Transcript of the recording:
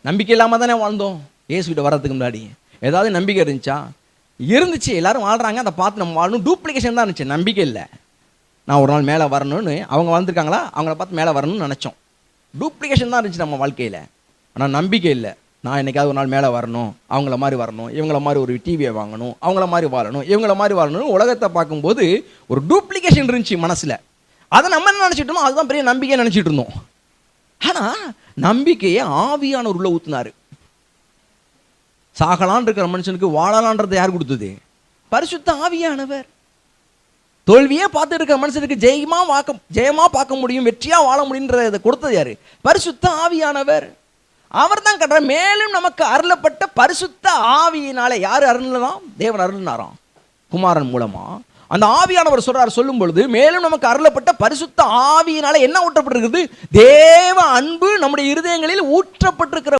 நம்பிக்கை இல்லாமல் தானே வாழ்ந்தோம் இயேசுகிட்ட வர்றதுக்கு முன்னாடி. ஏதாவது நம்பிக்கை இருந்துச்சு, எல்லாரும் வாழ்கிறாங்க, அதை பார்த்து நம்ம வாழணும். டூப்ளிகேஷன் தான் இருந்துச்சு, நம்பிக்கை இல்லை. நான் ஒரு நாள் மேலே வரணும்னு அவங்க வாழ்ந்துருக்காங்களா, அவங்கள பார்த்து மேலே வரணும்னு நினச்சோம். டூப்ளிகேஷன் தான் இருந்துச்சு நம்ம வாழ்க்கையில். ஆனால் நம்பிக்கை இல்லை. நான் என்னைக்காவது ஒரு நாள் மேலே வரணும், அவங்கள மாதிரி வரணும், இவங்கள மாதிரி ஒரு டிவியை வாங்கணும், அவங்கள மாதிரி வாழணும், இவங்கள மாதிரி வாழணும். உலகத்தை பார்க்கும்போது ஒரு டூப்ளிகேஷன் இருந்துச்சு மனசில். அதை நம்ம என்ன நினச்சிட்டு இருந்தோம், அதுதான் பெரிய நம்பிக்கையை நினச்சிட்டு இருந்தோம். ஆனால் நம்பிக்கையை ஆவியானவர் உள்ள ஊற்றினார். சாகலான் இருக்கிற மனுஷனுக்கு வாழலான்றதை யார் கொடுத்தது? பரிசுத்த ஆவியானவர். தோல்வியே பார்த்து இருக்கிற மனுஷனுக்கு ஜெயமா பார்க்க முடியும், வெற்றியா வாழ முடியுன்றதை கொடுத்தது யாரு? பரிசுத்த ஆவியானவர். அவர் தான் கட்டுற. மேலும் நமக்கு அருளப்பட்ட பரிசுத்த ஆவியினாலே யார் அருளலாம்? தேவன் அருளினாராம் குமாரன் மூலமா. அந்த ஆவியானவர் சொல்லும் பொழுது மேலும் நமக்கு அருளப்பட்ட பரிசுத்த ஆவியினால என்ன ஊற்றப்பட்டிருக்கிறது? தேவ அன்பு நம்முடைய இருதயங்களில் ஊற்றப்பட்டிருக்கிற